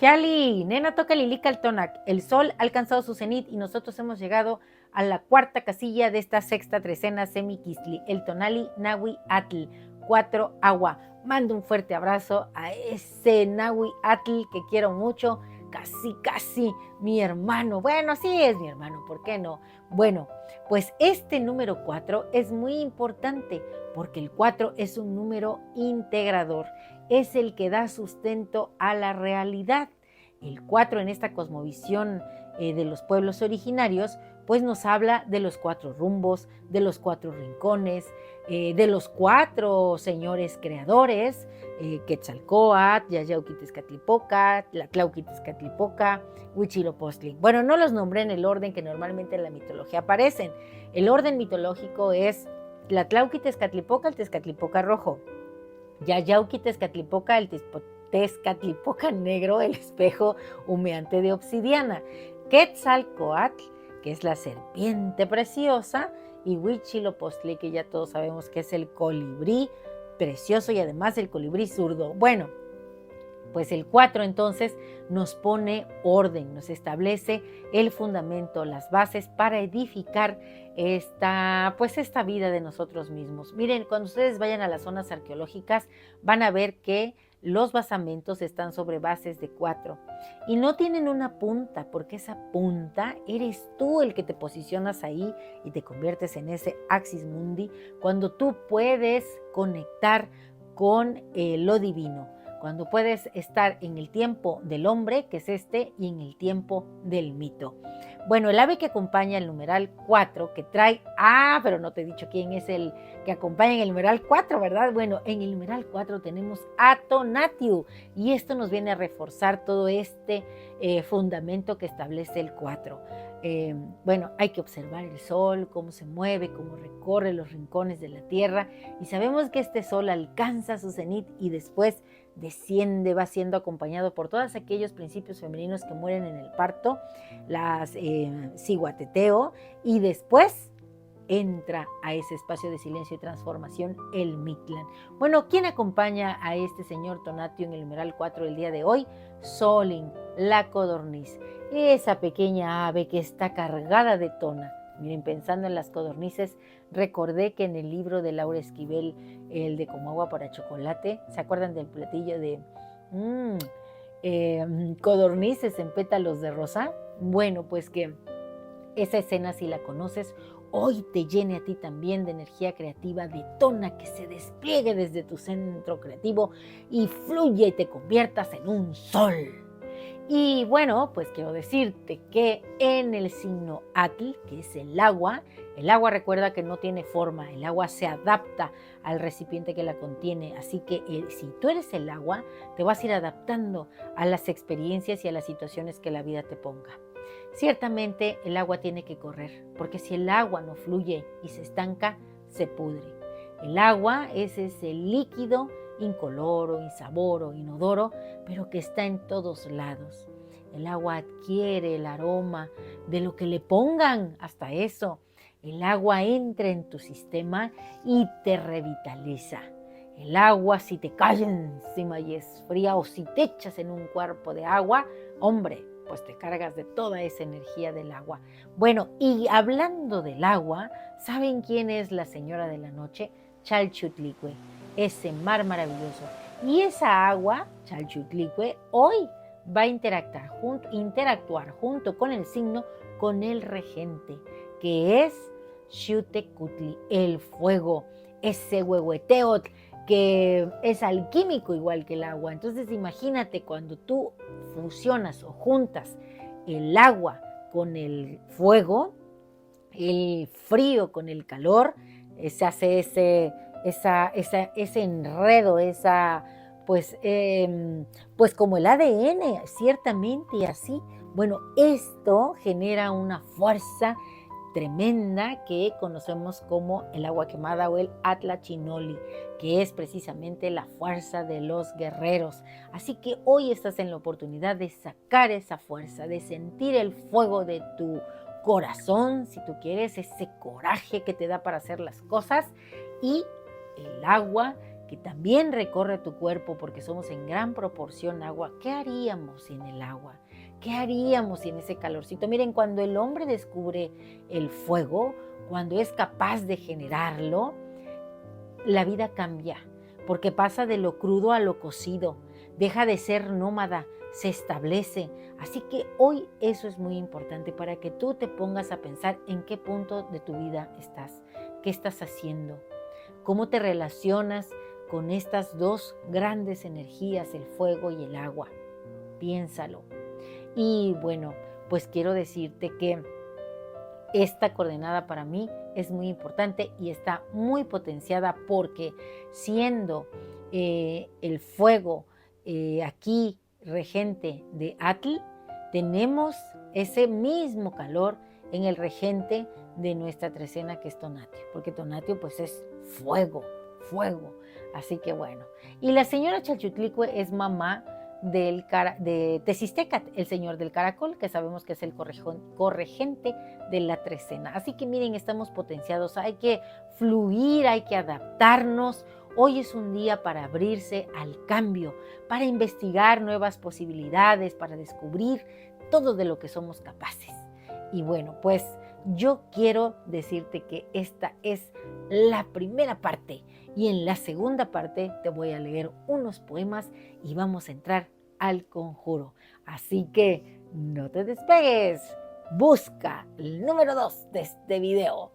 Yali, nena toca Lilica al Tonac. El sol ha alcanzado su cenit y nosotros hemos llegado a la cuarta casilla de esta sexta trecena semiquistli, el Tonali Nahui Atl, 4 agua. Mando un fuerte abrazo a ese Nahui Atl que quiero mucho, casi mi hermano. Bueno, sí es mi hermano, ¿por qué no? Bueno, pues este número 4 es muy importante porque el 4 es un número integrador, es el que da sustento a la realidad. El 4 en esta cosmovisión de los pueblos originarios, pues nos habla de los 4 rumbos, de los 4 rincones, de los 4 señores creadores, Quetzalcóatl, Yayauquitezcatlipoca, Tlatlauquitezcatlipoca, Huitzilopochtli. Bueno, no los nombré en el orden que normalmente en la mitología aparecen. El orden mitológico es Tlatlauquitezcatlipoca, el Tezcatlipoca rojo, Yayauquitezcatlipoca, el Tezcatlipoca negro, el espejo humeante de obsidiana, Quetzalcóatl, que es la serpiente preciosa, y Huitzilopochtli, que ya todos sabemos que es el colibrí precioso y además el colibrí zurdo. Bueno, pues el 4 entonces nos pone orden, nos establece el fundamento, las bases para edificar esta vida de nosotros mismos. Miren, cuando ustedes vayan a las zonas arqueológicas van a ver que los basamentos están sobre bases de 4 y no tienen una punta, porque esa punta eres tú el que te posicionas ahí y te conviertes en ese axis mundi cuando tú puedes conectar con lo divino, cuando puedes estar en el tiempo del hombre, que es este, y en el tiempo del mito. Bueno, el ave que acompaña el numeral 4, que trae, pero no te he dicho quién es el que acompaña en el numeral 4, ¿verdad? Bueno, en el numeral 4 tenemos a Tonatiuh, y esto nos viene a reforzar todo este fundamento que establece el 4. Bueno, hay que observar el sol, cómo se mueve, cómo recorre los rincones de la tierra, y sabemos que este sol alcanza su cenit y después desciende, va siendo acompañado por todos aquellos principios femeninos que mueren en el parto, las ciguateteo, y después entra a ese espacio de silencio y transformación el Mictlán. Bueno, ¿quién acompaña a este señor Tonatiuh en el numeral 4 el día de hoy? Solin, la codorniz, esa pequeña ave que está cargada de tona. Miren, pensando en las codornices, recordé que en el libro de Laura Esquivel, el de Como agua para chocolate, ¿se acuerdan del platillo de codornices en pétalos de rosa? Bueno, pues que esa escena, si la conoces, hoy te llene a ti también de energía creativa, de tona que se despliegue desde tu centro creativo y fluya y te conviertas en un sol. Y bueno, pues quiero decirte que en el signo Atl, que es el agua recuerda que no tiene forma, el agua se adapta al recipiente que la contiene, así que si tú eres el agua, te vas a ir adaptando a las experiencias y a las situaciones que la vida te ponga. Ciertamente el agua tiene que correr, porque si el agua no fluye y se estanca, se pudre. El agua es ese líquido incoloro, insaboro, inodoro, pero que está en todos lados. El agua adquiere el aroma de lo que le pongan, hasta eso. El agua entra en tu sistema y te revitaliza. El agua, si te cae encima y es fría, o si te echas en un cuerpo de agua, hombre, pues te cargas de toda esa energía del agua. Bueno, y hablando del agua, ¿saben quién es la señora de la noche? Chalchutlicue, ese mar maravilloso. Y esa agua, Chalchutlicue, hoy va a interactuar junto con el signo, con el regente, que es Xiuhtecutli, el fuego, ese huehueteotl que es alquímico igual que el agua. Entonces imagínate cuando tú fusionas o juntas el agua con el fuego, el frío con el calor, se hace ese enredo, pues como el ADN, ciertamente, y así. Bueno, esto genera una fuerza tremenda que conocemos como el agua quemada o el Atlachinoli, que es precisamente la fuerza de los guerreros. Así que hoy estás en la oportunidad de sacar esa fuerza, de sentir el fuego de tu corazón, si tú quieres, ese coraje que te da para hacer las cosas, y el agua que también recorre tu cuerpo porque somos en gran proporción agua. ¿Qué haríamos sin el agua? ¿Qué haríamos sin ese calorcito? Miren, cuando el hombre descubre el fuego, cuando es capaz de generarlo, la vida cambia, porque pasa de lo crudo a lo cocido, deja de ser nómada, se establece. Así que hoy eso es muy importante para que tú te pongas a pensar en qué punto de tu vida estás, qué estás haciendo, cómo te relacionas con estas dos grandes energías, el fuego y el agua. Piénsalo. Y bueno, pues quiero decirte que esta coordenada para mí es muy importante y está muy potenciada porque siendo el fuego aquí regente de Atl, tenemos ese mismo calor en el regente de nuestra trecena que es Tonatio, porque Tonatio pues es fuego, fuego. Así que bueno. Y la señora Chalchutlicue es mamá de Tezistecatl, el señor del caracol, que sabemos que es el corregente de la trecena. Así que miren, estamos potenciados, hay que fluir, hay que adaptarnos. Hoy es un día para abrirse al cambio, para investigar nuevas posibilidades, para descubrir todo de lo que somos capaces. Y bueno, pues yo quiero decirte que esta es la primera parte y en la segunda parte te voy a leer unos poemas y vamos a entrar al conjuro. Así que no te despegues, busca el número 2 de este video.